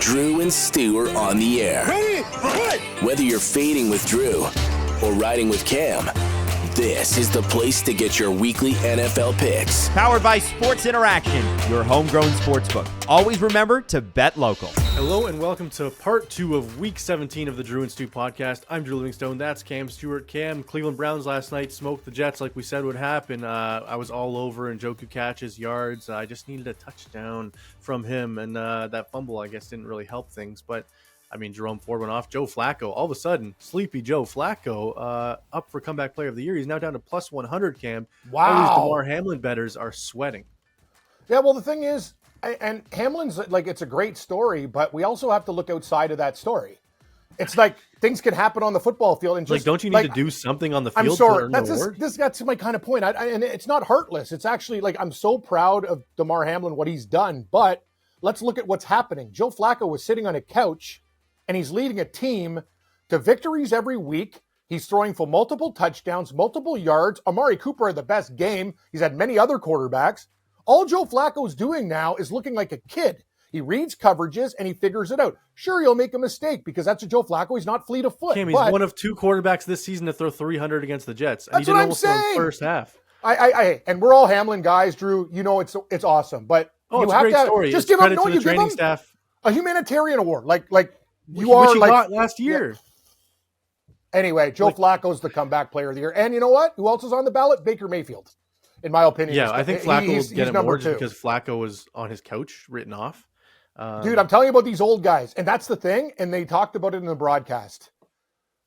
Drew and Stu are on the air. Ready? Right. Whether you're fading with Drew or riding with Cam, this is the place to get your weekly NFL picks. Powered by Sports Interaction, your homegrown sportsbook. Always remember to bet local. Hello and welcome to part 2 of week 17 of the Drew and Stu podcast. I'm Drew Livingstone. That's Cam Stewart. Cam, Cleveland Browns last night smoked the Jets like we said would happen. I was all over Njoku catches, yards. I just needed a touchdown from him, and that fumble, I guess, didn't really help things. But, I mean, Jerome Ford went off. Joe Flacco, all of a sudden, sleepy Joe Flacco, up for comeback player of the year. He's now down to plus 100, Cam. Wow. All these DeMar Hamlin bettors are sweating. Yeah, well, the thing is, and Hamlin's like, it's a great story, but we also have to look outside of that story. It's like things can happen on the football field, and just like, don't you need to do something on the field? I'm sorry, to earn an award? That's my kind of point. And it's not heartless. It's actually like I'm so proud of DeMar Hamlin, what he's done. But let's look at what's happening. Joe Flacco was sitting on a couch, and he's leading a team to victories every week. He's throwing for multiple touchdowns, multiple yards. Amari Cooper had the best game. He's had many other quarterbacks. All Joe Flacco's doing now is looking like a kid. He reads coverages and he figures it out. Sure, he'll make a mistake because that's a Joe Flacco. He's not fleet of foot. Cam, he's one of 2 quarterbacks this season to throw 300 against the Jets. And That's he did what I'm almost throw in saying. the first half. And we're all Hamlin guys, Drew. You know it's awesome, but Oh, you it's a have great to story. just It's give him credit to the training staff. a humanitarian award, like Which you are he like got last year. Yeah. Anyway, Joe Flacco's the comeback player of the year, and you know what? Who else is on the ballot? Baker Mayfield, in my opinion. Yeah, I think Flacco will get it number more 2 just because Flacco was on his couch written off. Dude, I'm telling you about these old guys, and that's the thing. And they talked about it in the broadcast.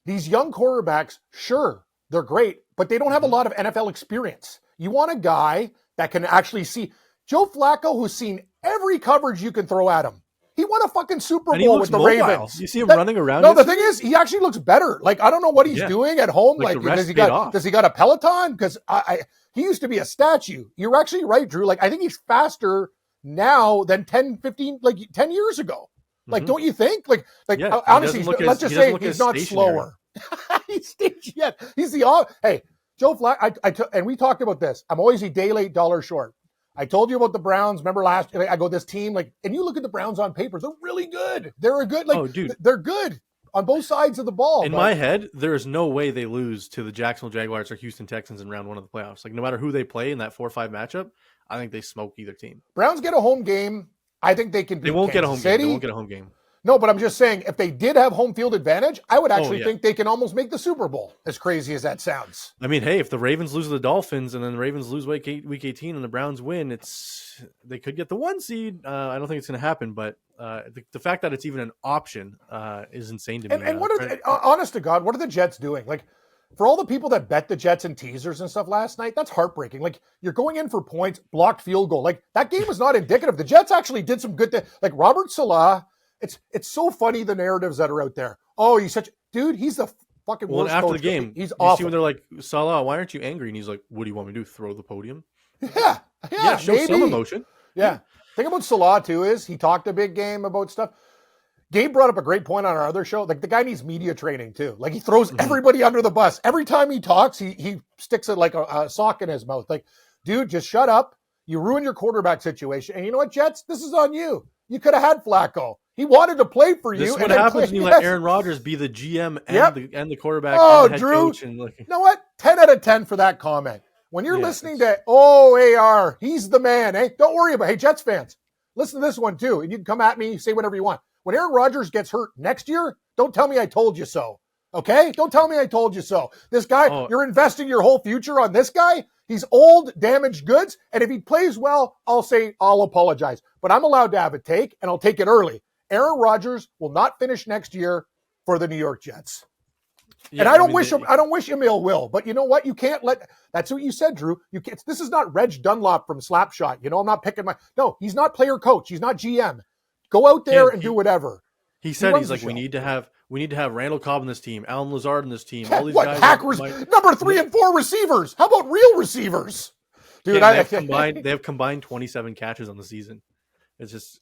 These young quarterbacks, sure, they're great, but they don't have a lot of NFL experience. You want a guy that can actually see. Joe Flacco, who's seen every coverage you can throw at him. He won a fucking Super Bowl with the Ravens. You see him running around. No, the thing is, he actually looks better. Like, I don't know what he's doing at home. Like does he got a Peloton? Because he used to be a statue. You're actually right, Drew. Like, I think he's faster now than 10 years ago. Like, don't you think? Honestly, let's just say he's not slower. He's staged yet. He's hey, Joe Flacco, and we talked about this. I'm always a day late, dollar short. I told you about the Browns. Remember last year? I go, this team, and you look at the Browns on paper, they're really good. They're a good, they're good on both sides of the ball. In my head, there is no way they lose to the Jacksonville Jaguars or Houston Texans in round 1 of the playoffs. Like, no matter who they play in that 4-5 matchup, I think they smoke either team. Browns get a home game. I think they can beat They won't get a home City. game. They won't get a home game. No, but I'm just saying, if they did have home field advantage, I would actually think they can almost make the Super Bowl, as crazy as that sounds. I mean, hey, if the Ravens lose to the Dolphins and then the Ravens lose week 18 and the Browns win, they could get the 1 seed. I don't think it's going to happen, but the fact that it's even an option is insane to me. And what honest to God, what are the Jets doing? Like, for all the people that bet the Jets in teasers and stuff last night, that's heartbreaking. Like, you're going in for points, blocked field goal. Like, that game was not indicative. The Jets actually did some good things. Like, Robert Salah, it's so funny, the narratives that are out there. Oh, he's dude, he's the fucking worst after coach. the game, he's you awful. see when they're like, Salah, why aren't you angry? And he's like, what do you want me to do? Throw the podium? Yeah, show maybe. some emotion. Yeah. Thing about Salah, too, is he talked a big game about stuff. Gabe brought up a great point on our other show. Like, the guy needs media training, too. Like, he throws everybody under the bus. Every time he talks, he sticks it like a sock in his mouth. Like, dude, just shut up. You ruined your quarterback situation. And you know what, Jets? This is on you. You could have had Flacco. He wanted to play for you. This is what happens when you let Aaron Rodgers be the GM and the quarterback and the head Drew, coach. And you know what? 10 out of 10 for that comment. When you're listening to, AR, he's the man, eh? Don't worry about it. Hey, Jets fans, listen to this one, too. And you can come at me, say whatever you want. When Aaron Rodgers gets hurt next year, don't tell me I told you so. Okay? Don't tell me I told you so. This guy, you're investing your whole future on this guy? He's old, damaged goods. And if he plays well, I'll apologize. But I'm allowed to have a take, and I'll take it early. Aaron Rodgers will not finish next year for the New York Jets. Yeah, and I don't wish him ill will, but you know what? You can't that's what you said, Drew. You can't, this is not Reg Dunlop from Slapshot. You know, I'm not picking no, he's not player coach. He's not GM. Go out there and do whatever. He said, he's like, we need to have Randall Cobb in this team, Alan Lazard in this team. Yeah, all these guys. Hackers, number 3 and 4 receivers. How about real receivers? Dude, they have combined 27 catches on the season. It's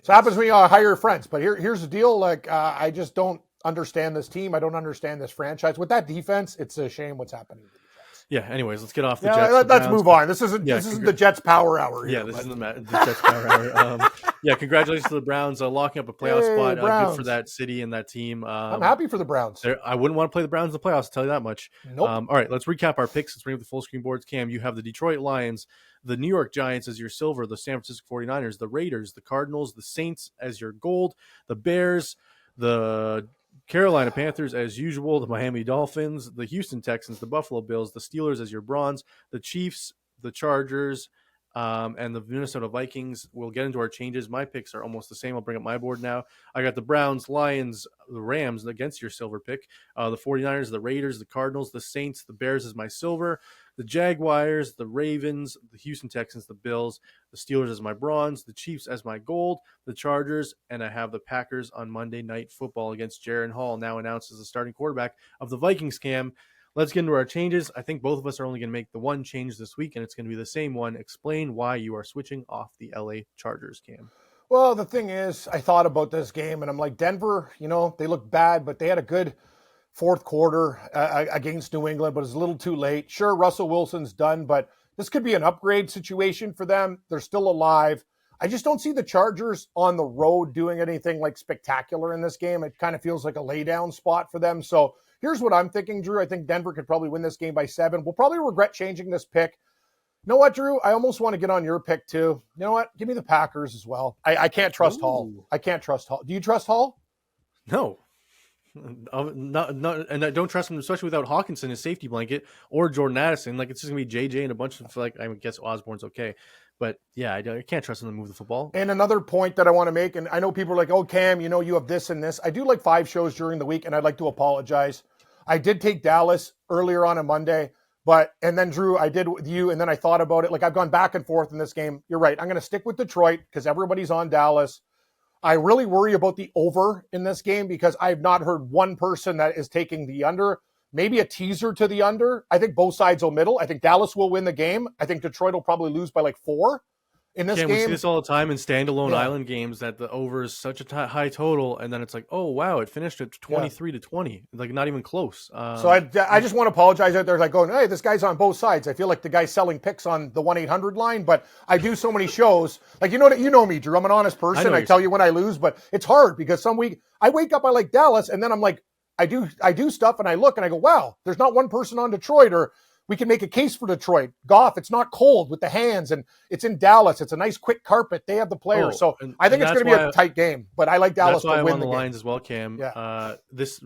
happens when you hire friends. But here's the deal. Like, I just don't understand this team. I don't understand this franchise. With that defense, it's a shame what's happening to the defense. Yeah. Anyways, let's get off the Yeah, Jets. let's Browns. move on. This isn't the Jets power hour here. Yeah, this isn't the Jets power hour. Yeah, congratulations to the Browns locking up a playoff spot. Good for that city and that team. I'm happy for the Browns. I wouldn't want to play the Browns in the playoffs, I'll tell you that much. Nope. All right, let's recap our picks. Let's bring up the full screen boards. Cam, you have the Detroit Lions, the New York Giants as your silver, the San Francisco 49ers, the Raiders, the Cardinals, the Saints as your gold, the Bears, the Carolina Panthers as usual, the Miami Dolphins, the Houston Texans, the Buffalo Bills, the Steelers as your bronze, the Chiefs, the Chargers, and the Minnesota Vikings. We'll get into our changes. My picks are almost the same. I'll bring up my board now. I got the Browns, Lions, the Rams against your silver pick, the 49ers, the Raiders, the Cardinals, the Saints, the Bears as my silver, the Jaguars, the Ravens, the Houston Texans, the Bills, the Steelers as my bronze, the Chiefs as my gold, the Chargers, and I have the Packers on Monday Night Football against Jaron Hall, now announced as the starting quarterback of the Vikings. Cam, let's get into our changes. I think both of us are only going to make the one change this week, and it's going to be the same one. Explain why you are switching off the LA Chargers, Cam. Well, the thing is, I thought about this game, and I'm like, Denver, they look bad, but they had a good fourth quarter against New England, but it's a little too late. Sure, Russell Wilson's done, but this could be an upgrade situation for them. They're still alive. I just don't see the Chargers on the road doing anything like spectacular in this game. It kind of feels like a laydown spot for them. So here's what I'm thinking, Drew. I think Denver could probably win this game by 7. We'll probably regret changing this pick. You know what, Drew? I almost want to get on your pick too. You know what? Give me the Packers as well. I can't trust Hall. I can't trust Hall. Do you trust Hall? No. Not, and I don't trust him, especially without Hawkinson, his safety blanket, or Jordan Addison. Like, it's just gonna be JJ and a bunch of, like, I guess Osborne's okay, but yeah, I can't trust him to move the football. And another point that I want to make, and I know people are like, "Oh, Cam, you have this and this." I do like 5 shows during the week, and I'd like to apologize. I did take Dallas earlier on a Monday, and then Drew, I did with you, and then I thought about it. Like, I've gone back and forth in this game. You're right. I'm going to stick with Detroit because everybody's on Dallas. I really worry about the over in this game because I've not heard one person that is taking the under. Maybe a teaser to the under. I think both sides will middle. I think Dallas will win the game. I think Detroit will probably lose by like 4 in this game. We see this all the time in standalone island games that the over is such a high total, and then it's like, oh wow, it finished at 23-20, like not even close. So I just want to apologize out there, like going, hey, this guy's on both sides. I feel like the guy's selling picks on the 1-800 line, but I do so many shows. Like you know me, Drew. I'm an honest person. I tell you when I lose, but it's hard because some week I wake up, I like Dallas, and then I'm like, I do stuff, and I look and I go, wow, there's not one person on Detroit, or we can make a case for Detroit. Goff, it's not cold with the hands, and it's in Dallas. It's a nice, quick carpet. They have the players. So I think it's going to be a tight game, but I like Dallas to win the game. That's why I'm on the lines as well, Cam. Yeah. This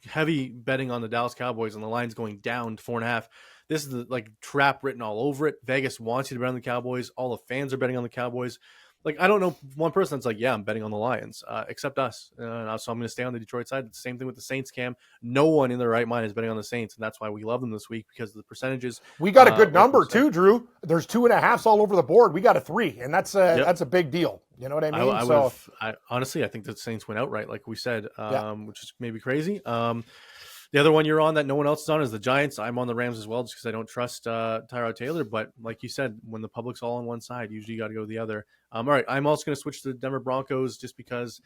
heavy betting on the Dallas Cowboys and the line's going down to 4.5. This is the trap written all over it. Vegas wants you to bet on the Cowboys. All the fans are betting on the Cowboys. Like, I don't know one person that's like, yeah, I'm betting on the Lions, except us. So I'm going to stay on the Detroit side. It's the same thing with the Saints, Cam. No one in their right mind is betting on the Saints, and that's why we love them this week, because of the percentages. We got a good number, too, Drew. There's 2.5s all over the board. We got a 3, and that's a big deal. You know what I mean? Honestly, I think the Saints went outright, like we said, which is maybe crazy. The other one you're on that no one else is on is the Giants. I'm on the Rams as well, just because I don't trust Tyrod Taylor. But like you said, when the public's all on one side, usually you got to go the other. All right, I'm also going to switch to the Denver Broncos just because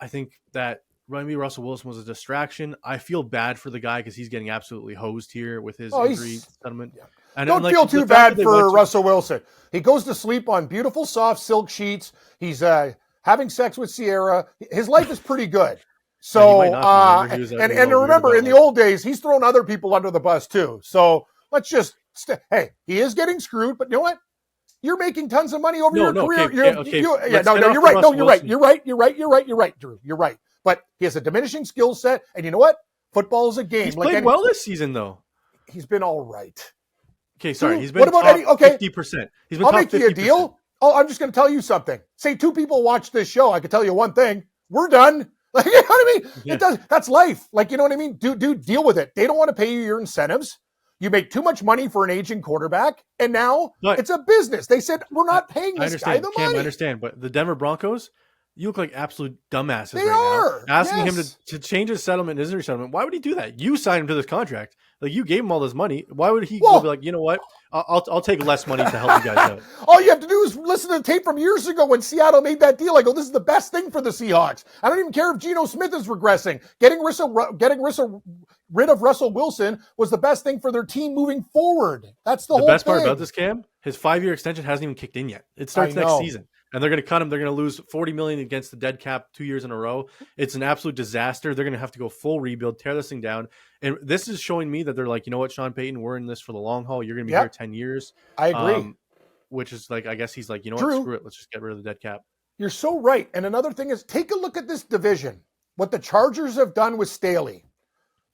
I think that maybe Russell Wilson was a distraction. I feel bad for the guy because he's getting absolutely hosed here with his injury settlement. Yeah. And don't feel too bad for Russell Wilson. He goes to sleep on beautiful, soft silk sheets. He's having sex with Sierra. His life is pretty good. So, and remember, in the old days, he's thrown other people under the bus too. So let's just, hey, he is getting screwed, but you know what? You're making tons of money over your career. You're right. No, you're right. You're right, Drew. You're right. But he has a diminishing skill set, and you know what? Football is a game. He's played well this season, though. He's been all right. Okay, sorry. He's been top 50%. He's been I'll top make you a deal. Oh, I'm just going to tell you something. Say 2 people watch this show. I can tell you one thing. We're done. Like, you know what I mean? Yeah. That's life. Like, you know what I mean? Dude, deal with it. They don't want to pay you your incentives. You make too much money for an aging quarterback, and now it's a business. They said, we're not paying this guy the money. I understand, but the Denver Broncos, you look like absolute dumbasses they are. Now. Asking him to change his settlement, his resettlement. Why would he do that? You signed him to this contract. Like, you gave him all this money. Why would he go be like, you know what? I'll take less money to help you guys out. All you have to do is listen to the tape from years ago when Seattle made that deal. I go, this is the best thing for the Seahawks. I don't even care if Geno Smith is regressing. Getting Russell rid of Russell Wilson was the best thing for their team moving forward. That's the whole best thing. part about this, Cam, his 5-year extension hasn't even kicked in yet. It starts next season. And they're going to cut him. They're going to lose $40 million against the dead cap 2 years in a row. It's an absolute disaster. They're going to have to go full rebuild, tear this thing down. And this is showing me that they're like, you know what, Sean Payton, we're in this for the long haul. You're going to be here 10 years. I agree. Which is like, I guess he's like, you know Drew, what, screw it. Let's just get rid of the dead cap. You're so right. And another thing is, take a look at this division. What the Chargers have done with Staley.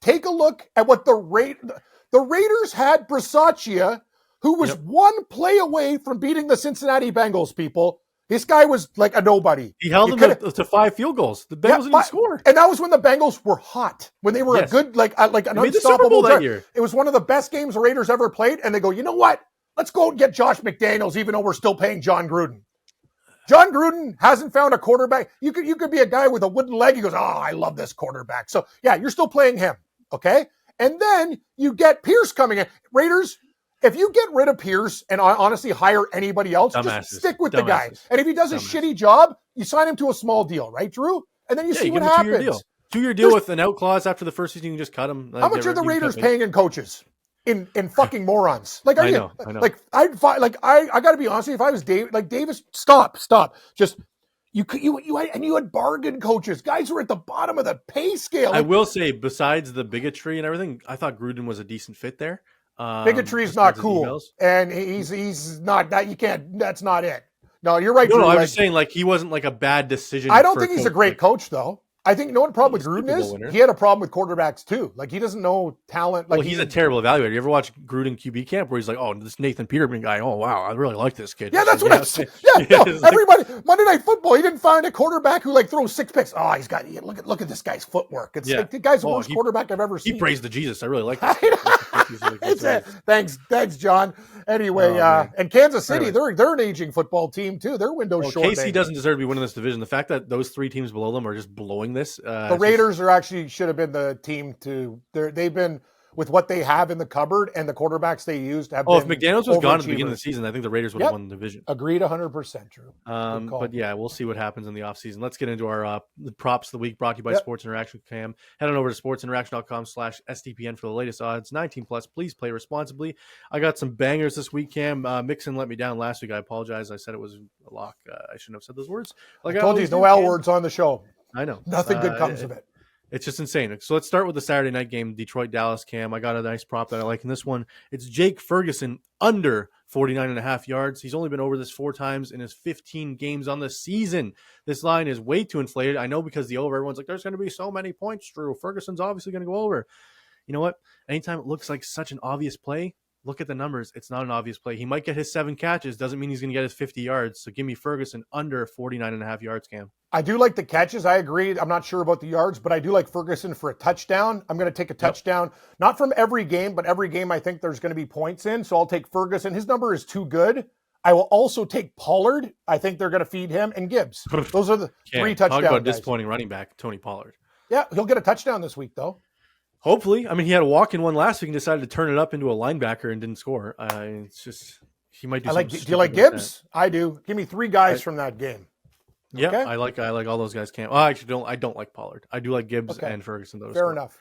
Take a look at what the Raiders had Bisaccia, who was one play away from beating the Cincinnati Bengals, people. This guy was like a nobody. He held them to 5 field goals. The Bengals didn't score. And that was when the Bengals were hot. When they were a good, like an unstoppable that year. It was one of the best games the Raiders ever played. And they go, you know what? Let's go and get Josh McDaniels, even though we're still paying John Gruden. John Gruden hasn't found a quarterback. You could be a guy with a wooden leg. He goes, oh, I love this quarterback. So, yeah, you're still playing him, okay? And then you get Pierce coming in. Raiders, if you get rid of Pierce and honestly hire anybody else, just stick with the guy. And if he does a shitty job, you sign him to a small deal, right, Drew? And then you see what happens. 2-year deal with an out clause after the first season. You can just cut him. How much are the Raiders paying in coaches? In fucking morons. Like, I know. Like, I got to be honest with you. If I was Davis, stop. Just you had bargain coaches, guys who were at the bottom of the pay scale. I will say, besides the bigotry and everything, I thought Gruden was a decent fit there. Bigotry is not cool, and he's not that. You can't. That's not it. No, you're right. No, I'm just saying, like, he wasn't like a bad decision. I don't think he's a great coach, though. I think what the problem with Gruden is? He had a problem with quarterbacks too. Like, he doesn't know talent. Like, well, he's a terrible evaluator. You ever watch Gruden QB camp where he's like, "Oh, this Nathan Peterman guy. Oh, wow, I really like this kid." Yeah, that's what I'm saying. Yeah, no, everybody. Monday Night Football. He didn't find a quarterback who throws 6 picks. Oh, he's got. Look at this guy's footwork. It's like the guy's the worst quarterback I've ever seen. He praised the Jesus. I really like this. Thanks, John. Anyway, and Kansas City, they're an aging football team too. Their window's short. KC doesn't deserve to be winning this division. The fact that those 3 teams below them are just blowing this. The Raiders should have been the team to. They've been with what they have in the cupboard and the quarterbacks they used have been. If McDaniels was gone at the beginning of the season, I think the Raiders would have won the division. Agreed 100%, Drew. But yeah, we'll see what happens in the offseason. Let's get into our the props of the week brought to you by Sports Interaction with Cam. Head on over to sportsinteraction.com/STPN for the latest odds. 18+. Please play responsibly. I got some bangers this week, Cam. Mixon let me down last week. I apologize. I said it was a lock. I shouldn't have said those words. I told you, no L words on the show. I know. Nothing good comes of it. It's just insane. So let's start with the Saturday night game, Detroit-Dallas, Cam. I got a nice prop that I like in this one. It's Jake Ferguson under 49.5 yards. He's only been over this 4 times in his 15 games on the season. This line is way too inflated. I know because the over, everyone's like, there's going to be so many points, Drew. Ferguson's obviously going to go over. You know what? Anytime it looks like such an obvious play, look at the numbers. It's not an obvious play. He might get his 7 catches. Doesn't mean he's going to get his 50 yards. So give me Ferguson under 49.5 yards, Cam. I do like the catches. I agree. I'm not sure about the yards, but I do like Ferguson for a touchdown. I'm going to take a touchdown, not from every game, but every game I think there's going to be points in. So I'll take Ferguson. His number is too good. I will also take Pollard. I think they're going to feed him, and Gibbs. Those are the 3 touchdowns. Talk about disappointing running back, Tony Pollard. Yeah, he'll get a touchdown this week, though. Hopefully. I mean, he had a walk-in one last week and decided to turn it up into a linebacker and didn't score. It's just, he might do something. Do you like Gibbs? I do. Give me 3 guys from that game. Yeah, okay. I like all those guys. I don't like Pollard. I do like Gibbs and Ferguson. Fair enough.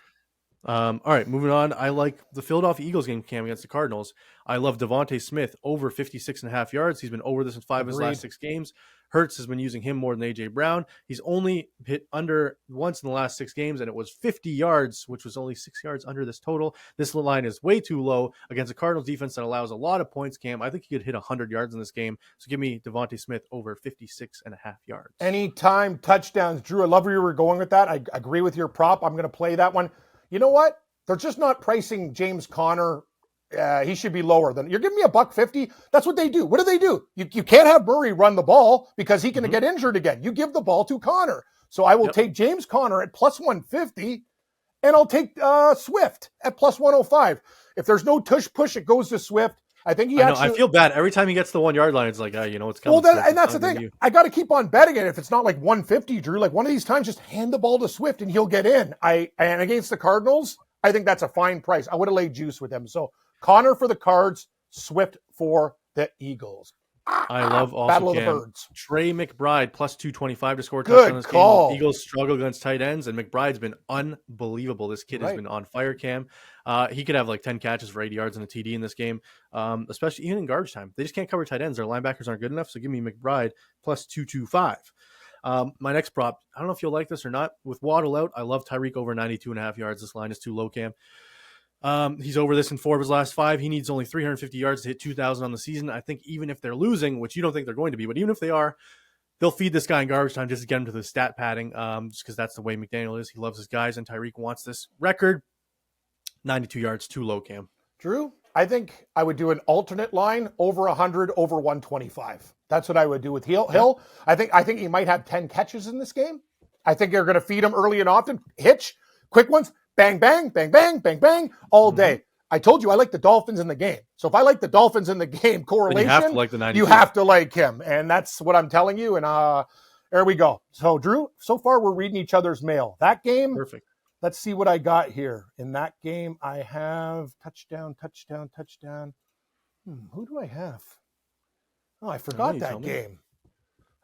All right, moving on. I like the Philadelphia Eagles game, Cam, against the Cardinals. I love Devontae Smith over 56.5 yards. He's been over this in 5 of his last 6 games. Hurts has been using him more than A.J. Brown. He's only hit under once in the last 6 games, and it was 50 yards, which was only 6 yards under this total. This line is way too low against a Cardinals defense that allows a lot of points, Cam. I think he could hit 100 yards in this game. So give me Devontae Smith over 56.5 yards. Anytime touchdowns. Drew, I love where you were going with that. I agree with your prop. I'm going to play that one. You know what? They're just not pricing James Conner. He should be lower than you're giving me $150. That's what they do. What do? You can't have Murray run the ball because he can get injured again. You give the ball to Conner. So I will take James Conner at plus 150, and I'll take Swift at plus 105. If there's no tush push, it goes to Swift. I think I feel bad every time he gets the 1 yard line. It's like, it's coming. Well, and that's the thing. I got to keep on betting it. If it's not like 150, Drew, like one of these times, just hand the ball to Swift and he'll get in. And against the Cardinals, I think that's a fine price. I would have laid juice with him. So Connor for the Cards, Swift for the Eagles. I love also Battle of the Cam, Birds. Trey McBride plus 225 to score a Good touchdown this call. game. Eagles struggle against tight ends, and McBride's been unbelievable. This kid has been on fire, Cam. He could have like 10 catches for 80 yards and a TD in this game, especially even in garbage time. They just can't cover tight ends. Their linebackers aren't good enough, so give me McBride plus 225. My next prop, I don't know if you'll like this or not. With Waddle out, I love Tyreek over 92.5 yards. This line is too low, Cam. He's over this in 4 of his last 5. He needs only 350 yards to hit 2,000 on the season. I think even if they're losing, which you don't think they're going to be, but even if they are, they'll feed this guy in garbage time just to get him to the stat padding, just because that's the way McDaniel is. He loves his guys, and Tyreek wants this record. 92 yards, too low, Cam. Drew, I think I would do an alternate line over 100, over 125. That's what I would do with Hill. I think he might have 10 catches in this game. I think they're going to feed him early and often. Hitch, quick ones. Bang, bang, bang, bang, bang, bang, all day. I told you I like the Dolphins in the game. So if I like the Dolphins in the game correlation, you have to like the 92. You have to like him. And that's what I'm telling you. And there we go. So, Drew, so far we're reading each other's mail. That game, perfect. Let's see what I got here. In that game, I have touchdown. Who do I have? Oh, I forgot that game.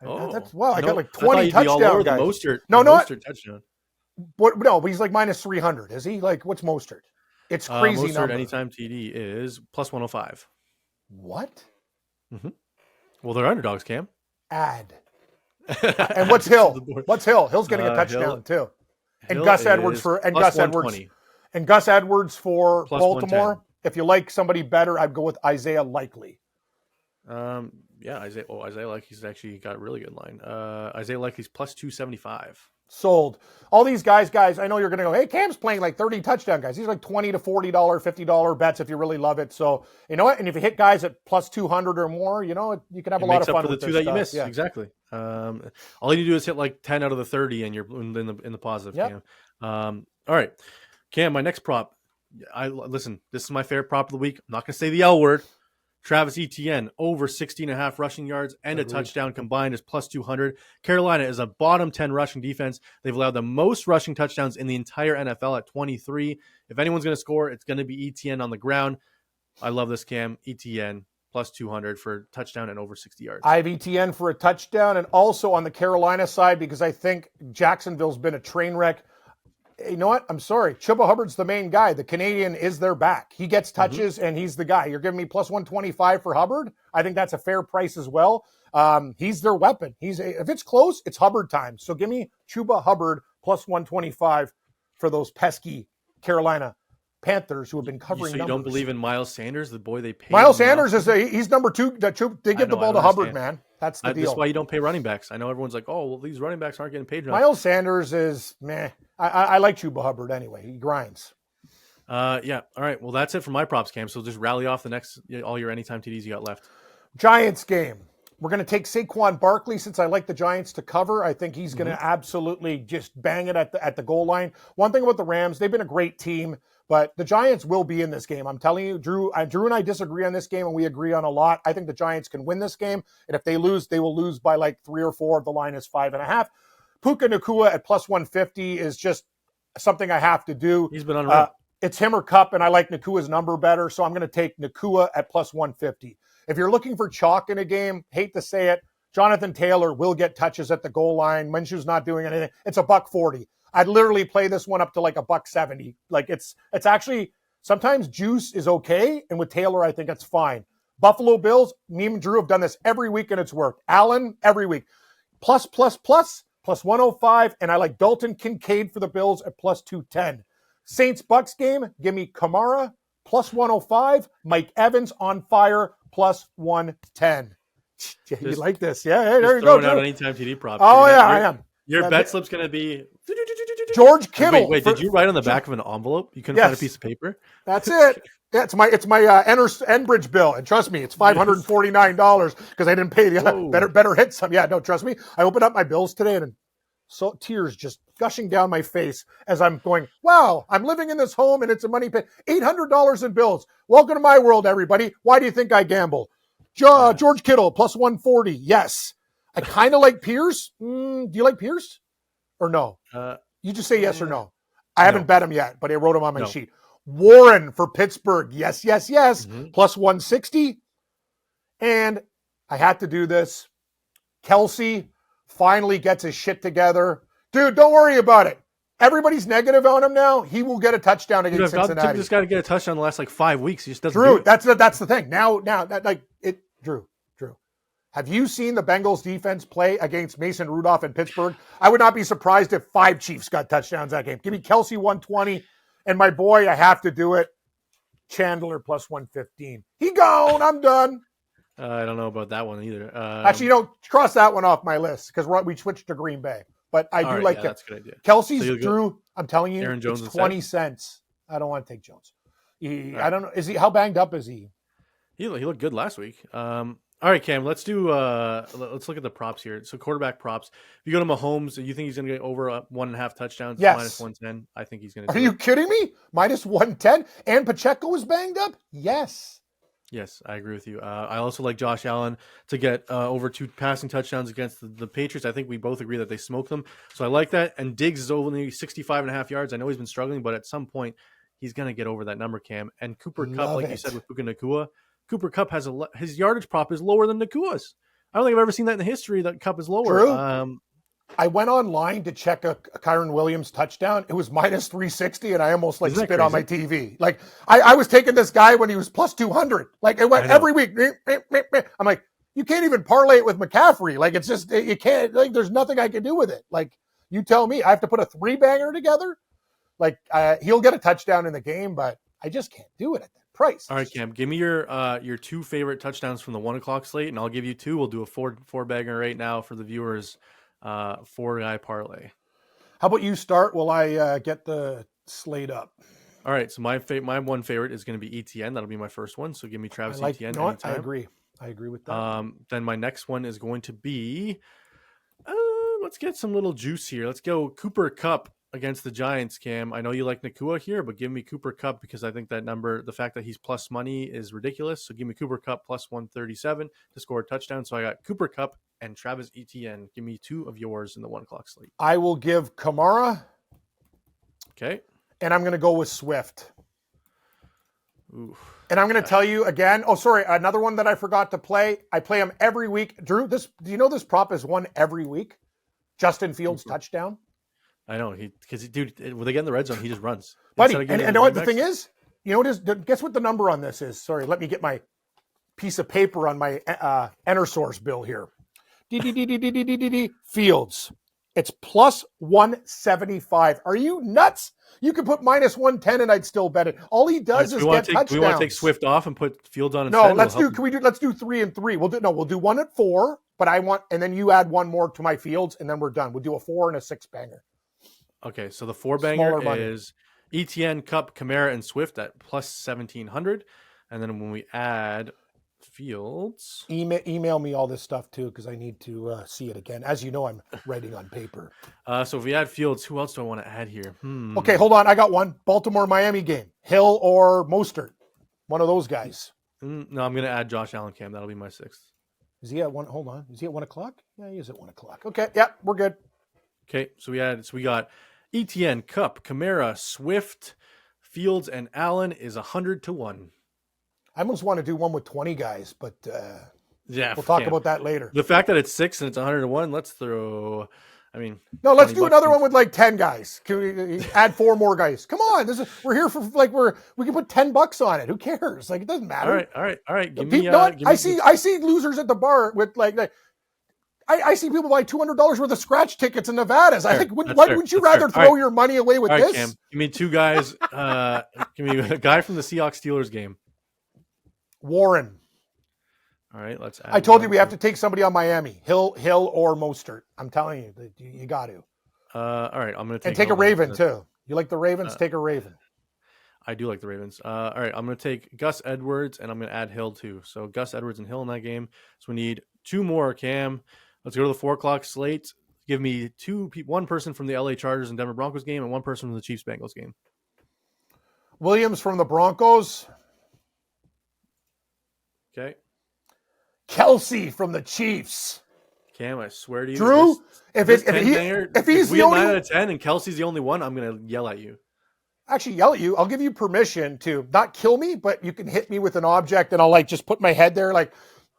I got like 20 touchdowns. Mostert touchdown. What? No, but he's like minus 300. Is he? Like, what's Mostert? It's crazy Mostert number. Anytime TD is plus 105. What? Mm-hmm. Well, they're underdogs, Cam. Add. And what's Hill? What's Hill? Hill's getting a touchdown too. And Gus Edwards for Gus Edwards for plus Baltimore. If you like somebody better, I'd go with Isaiah Likely. Isaiah Likely's actually got a really good line. Isaiah Likely's plus 275. Sold. All these guys, I know you're going to go, hey, Cam's playing like 30 touchdown guys. These are like $20 to $40, $50 bets if you really love it. So, you know what? And if you hit guys at plus 200 or more, you know, you can have a lot of fun for with the two that stuff. you miss. Yeah. Exactly. All you need to do is hit like 10 out of the 30 and you're in the positive, yep. Cam. All right. Cam, my next prop. Listen, this is my favorite prop of the week. I'm not going to say the L word. Travis Etienne, over 16.5 rushing yards and a touchdown combined is plus 200. Carolina is a bottom 10 rushing defense. They've allowed the most rushing touchdowns in the entire NFL at 23. If anyone's going to score, it's going to be Etienne on the ground. I love this, Cam. Etienne plus 200 for touchdown and over 60 yards. I have Etienne for a touchdown, and also on the Carolina side, because I think Jacksonville's been a train wreck. You know what? I'm sorry. Chuba Hubbard's the main guy. The Canadian is their back. He gets touches, and he's the guy. You're giving me plus 125 for Hubbard. I think that's a fair price as well. He's their weapon. If it's close, it's Hubbard time. So give me Chuba Hubbard plus 125 for those pesky Carolina Panthers who have been covering So you don't believe in Miles Sanders, the boy they paid? Miles Sanders he's number 2. They give the ball to Hubbard, man. That's the deal. That's why you don't pay running backs. I know everyone's like, oh, well, these running backs aren't getting paid enough. Miles Sanders is meh. I like Chuba Hubbard anyway. He grinds. Yeah. All right. Well, that's it for my props, Cam. So just rally off all your anytime TDs you got left. Giants game. We're going to take Saquon Barkley since I like the Giants to cover. I think he's going to absolutely just bang it at the goal line. One thing about the Rams, they've been a great team, but the Giants will be in this game. I'm telling you, Drew and I disagree on this game, and we agree on a lot. I think the Giants can win this game, and if they lose, they will lose by like 3 or 4. The line is 5.5. Puka Nacua at plus 150 is just something I have to do. He's been unreal. It's him or Cup, and I like Nakua's number better, so I'm going to take Nacua at plus 150. If you're looking for chalk in a game, hate to say it, Jonathan Taylor will get touches at the goal line. Minshew's not doing anything. It's $1.40. I'd literally play this one up to like $1.70. Like it's actually sometimes juice is okay, and with Taylor, I think it's fine. Buffalo Bills, me and Drew have done this every week, and it's worked. Allen every week, plus 105, and I like Dalton Kincaid for the Bills at plus 210. Saints Bucks game, give me Kamara plus 105, Mike Evans on fire plus 110. You like this? Yeah, hey, there you go. Throwing out anytime TD props. Oh yeah, I am. Your bet slip's going to be George Kittle. Wait, did you write on the back of an envelope? You couldn't find a piece of paper? That's it. Yeah, it's my Enbridge bill, and trust me, it's $549 because I didn't pay the better hit some. Yeah, no, trust me. I opened up my bills today and so tears just gushing down my face as I'm going, wow, I'm living in this home and it's a money pit. $800 in bills. Welcome to my world, everybody. Why do you think I gamble? George Kittle plus 140. Yes. I kind of like Pierce. Do you like Pierce or no? You just say yes or no. I haven't bet him yet, but I wrote him on my sheet. Warren for Pittsburgh. Yes. Plus 160. And I had to do this. Kelsey finally gets his shit together. Dude, don't worry about it. Everybody's negative on him now. He will get a touchdown against Cincinnati. Just got to get a touchdown in the last 5 weeks. He just doesn't Drew, do it. that's the thing. Now Drew. Have you seen the Bengals defense play against Mason Rudolph in Pittsburgh? I would not be surprised if 5 Chiefs got touchdowns that game. Give me Kelsey 120, and my boy, I have to do it, Chandler plus 115. He gone. I'm done. I don't know about that one either. Actually, cross that one off my list because we switched to Green Bay. But I do like that's a good idea. Kelsey's Drew. I'm telling you, Aaron Jones it's 20 cents. I don't want to take Jones. Right. I don't know. Is he? How banged up is he? He looked good last week. All right, Cam. Let's look at the props here. So quarterback props. If you go to Mahomes, you think he's going to get over 1.5 touchdowns? Yes. Minus 110. I think he's going to. Are you kidding me? Minus 110 and Pacheco was banged up. Yes. Yes, I agree with you. I also like Josh Allen to get over 2 passing touchdowns against the Patriots. I think we both agree that they smoked them. So I like that. And Diggs is only 65.5 yards. I know he's been struggling, but at some point he's going to get over that number, Cam. And Cooper Kupp, you said with Puka Nacua, Cooper Kupp has his yardage prop is lower than Nacua's. I don't think I've ever seen that in the history that Kupp is lower. True. I went online to check a Kyron Williams touchdown. It was minus 360, and I almost spit on my TV. I was taking this guy when he was plus 200. It went every week. I'm like, you can't even parlay it with McCaffrey. It's just, you can't, there's nothing I can do with it. You tell me, I have to put a 3-banger together. He'll get a touchdown in the game, but I just can't do it at that price. All right, Cam, give me your 2 favorite touchdowns from the 1 o'clock slate, and I'll give you 2. We'll do a 4-banger right now for the viewers. 4-guy parlay. How about you start while I get the slate up? All right, so my one favorite is going to be ETN. That'll be my first one. So give me Travis Etienne. You know what? I agree with that. Then my next one is going to be. Let's get some little juice here. Let's go Cooper Kupp against the Giants, Cam. I know you like Nacua here, but give me Cooper Kupp because I think that number, the fact that he's plus money is ridiculous. So give me Cooper Kupp plus 137 to score a touchdown. So I got Cooper Kupp and Travis Etienne. Give me 2 of yours in the 1 o'clock slate. I will give Kamara. Okay. And I'm going to go with Swift. Ooh. And I'm going to tell you again. Oh, sorry. Another one that I forgot to play. I play him every week. Drew, do you know this prop is won every week? Justin Fields touchdown. I know dude, when they get in the red zone, he just runs. Buddy, and know what the thing is? You know what is? Guess what the number on this is? Sorry, let me get my piece of paper on my EnterSource bill here. Fields. It's plus 175. Are you nuts? You could put minus 110 and I'd still bet it. All he does is get touchdowns. We want to take Swift off and put Fields on instead? No, let's do 3 and 3. We'll do 1 at 4, but and then you add 1 more to my Fields and then we're done. We'll do a 4 and a 6-banger. Okay, so the 4-banger is ETN, Kupp, Kamara, and Swift at plus 1,700. And then when we add Fields... Email me all this stuff, too, because I need to see it again. As you know, I'm writing on paper. So if we add Fields, who else do I want to add here? Okay, hold on. I got one. Baltimore-Miami game. Hill or Mostert. One of those guys. No, I'm going to add Josh Allen, Cam. That'll be my 6th. Is he at 1? Hold on. Is he at 1 o'clock? Yeah, he is at 1 o'clock. Okay, yeah, we're good. Okay, so we got ETN, Kupp, Kamara, Swift, Fields, and Allen is 100 to 1. I almost want to do one with 20 guys, but we'll talk about that later. The fact that it's 6 and it's 100 to 1, let's throw. Let's do another one with 10 guys. Can we add 4 more guys? Come on, we're here for we can put $10 on it. Who cares? It doesn't matter. All right. I see losers at the bar with I see people buy $200 worth of scratch tickets in Nevadas. I think, why wouldn't you rather throw your money away with this? Cam, give me 2 guys. Give me a guy from the Seahawks-Steelers game. Warren. All right, let's add. I told you we have to take somebody on Miami. Hill or Mostert. I'm telling you, you got to. All right, I'm going to take a Raven, too. You like the Ravens? Take a Raven. I do like the Ravens. All right, I'm going to take Gus Edwards, and I'm going to add Hill, too. So Gus Edwards and Hill in that game. So we need 2 more, Cam. Let's go to the 4 o'clock slate. Give me 1 person from the LA Chargers and Denver Broncos game and 1 person from the Chiefs Bengals game. Williams from the Broncos. Okay. Kelsey from the Chiefs. Cam, I swear to you. Drew, if he's the only 9 out of 10 and Kelsey's the only one, I'm going to yell at you. Actually, yell at you. I'll give you permission to not kill me, but you can hit me with an object and I'll just put my head there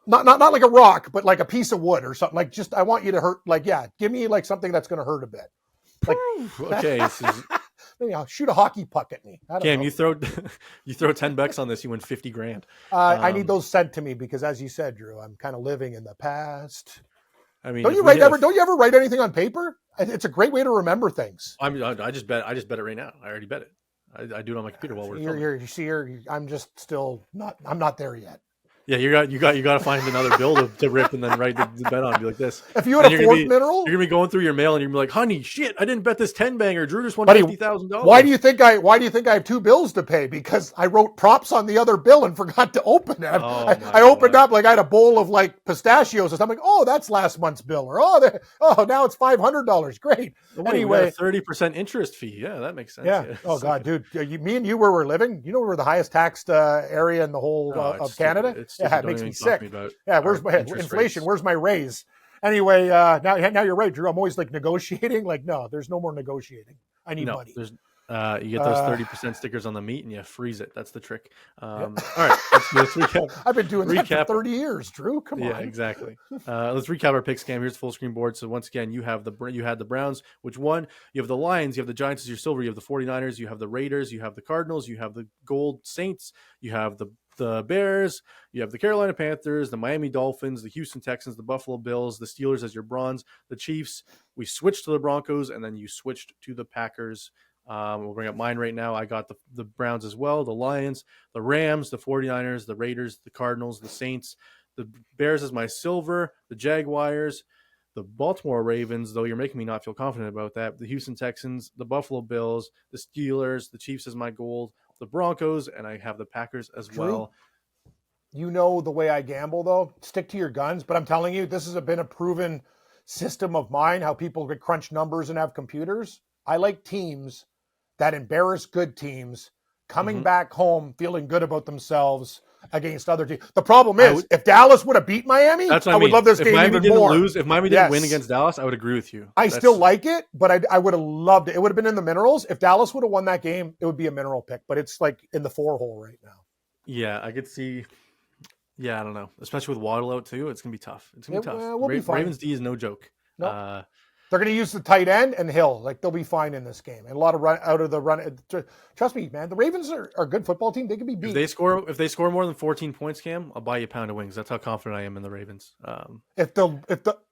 not like a rock, but like a piece of wood or something. Like, just, I want you to hurt. Like, yeah, give me like something that's going to hurt a bit. Like, Okay, this is... shoot a hockey puck at me. Cam, you throw $10 on this, you win 50 grand. I need those sent to me because, as you said, Drew, I'm kind of living in the past. I mean, don't you ever write anything on paper? It's a great way to remember things. I just bet it right now. I already bet it. I do it on my computer while we're filming. I'm just still not. I'm not there yet. Yeah, you got to find another bill to rip and then write the bet on. Be like this. If you had a fourth mineral, you're gonna be going through your mail and you're gonna be like, "Honey, shit, I didn't bet this 10-banger. Drew just won $50,000." Why do you think I have two bills to pay? Because I wrote props on the other bill and forgot to open it. I opened up like I had a bowl of like pistachios and I'm like, "Oh, that's last month's bill," or now it's $500. Great. Anyway, 30% interest fee. Yeah, that makes sense. Yeah. Oh God, dude, me and you where we're living. You know, we're the highest taxed area in the whole of Canada. It makes me sick. Yeah, where's my inflation? Where's my raise? Anyway, now you're right, Drew. I'm always like negotiating. Like, no, there's no more negotiating. I need money. You get those 30% stickers on the meat and you freeze it. That's the trick. All right, let's recap. I've been doing that for 30 years, Drew. Come on. Yeah, exactly. Let's recap our picks, Cam. Here's the full screen board. So once again, you had the Browns, which won. You have the Lions. You have the Giants as your silver. You have the 49ers. You have the Raiders. You have the Cardinals. You have the Gold Saints. You have the Bears, you have the Carolina Panthers, the Miami Dolphins, the Houston Texans, the Buffalo Bills, the Steelers as your bronze, the Chiefs. We switched to the Broncos, and then you switched to the Packers. We'll bring up mine right now. I got the Browns as well, the Lions, the Rams, the 49ers, the Raiders, the Cardinals, the Saints, the Bears as my silver, the Jaguars, the Baltimore Ravens, though you're making me not feel confident about that, the Houston Texans, the Buffalo Bills, the Steelers, the Chiefs as my gold, the Broncos, and I have the Packers as well. You know the way I gamble, though. Stick to your guns. But I'm telling you, this has been a proven system of mine, how people could crunch numbers and have computers. I like teams that embarrass good teams, coming back home, feeling good about themselves against other teams. The problem is, if Dallas would have beat Miami, I would love this game even more. If Miami didn't win against Dallas, I would agree with you. I still like it, but I would have loved it. It would have been in the minerals. If Dallas would have won that game, it would be a mineral pick, but it's like in the 4-hole right now. Yeah, I could see. Yeah, I don't know. Especially with Waddle out too, it's gonna be tough. It's gonna be tough. We'll be fine. Ravens D is no joke. Nope. They're going to use the tight end and Hill. Like, they'll be fine in this game. And a lot of run out of the run. Trust me, man. The Ravens are a good football team. They can be beat. If they score more than 14 points, Cam, I'll buy you a pound of wings. That's how confident I am in the Ravens.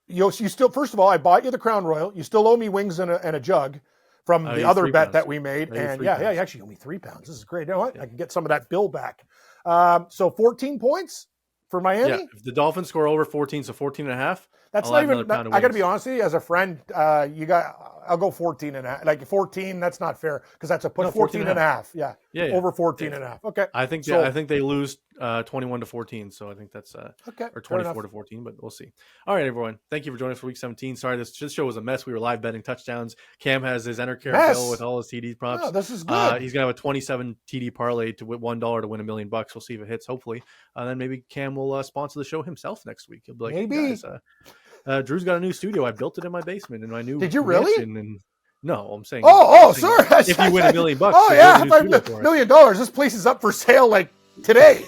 You still, first of all, I bought you the Crown Royal. You still owe me wings and a jug from the other bet that we made. And you actually owe me 3 pounds. This is great. You know what? I can get some of that bill back. So 14 points for Miami. Yeah, if the Dolphins score over 14, so 14 and a half. That's not even. I got to be honest with you. As a friend, I'll go 14 and a half. Like 14, that's not fair because that's a put 14 and a half. Yeah. Over 14 and a half. Okay. I think they lose 21-14. So I think that's okay. Or 24-14, but we'll see. All right, everyone. Thank you for joining us for week 17. Sorry, this show was a mess. We were live betting touchdowns. Cam has his Entercare bill with all his TD props. Oh, this is good. He's gonna have a 27 TD parlay to win $1 to win $1 million. We'll see if it hits. Hopefully, and then maybe Cam will sponsor the show himself next week. He'll be like, maybe. Hey guys, Drew's got a new studio. I built it in my basement in my new. Did you really? And no, I'm saying. Sorry. If you win $1 million, $1 million. This place is up for sale like today.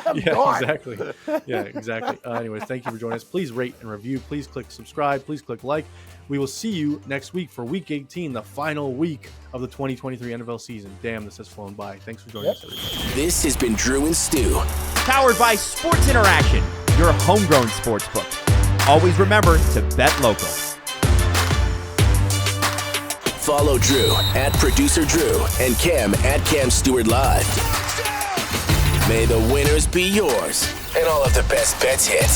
Exactly. Yeah, exactly. Anyways, thank you for joining us. Please rate and review. Please click subscribe. Please click like. We will see you next week for Week 18, the final week of the 2023 NFL season. Damn, this has flown by. Thanks for joining us, everybody. This has been Drew and Stu. Powered by Sports Interaction, your homegrown sportsbook. Always remember to bet local. Follow Drew at Producer Drew and Cam at Cam Stewart Live. May the winners be yours and all of the best bets hit.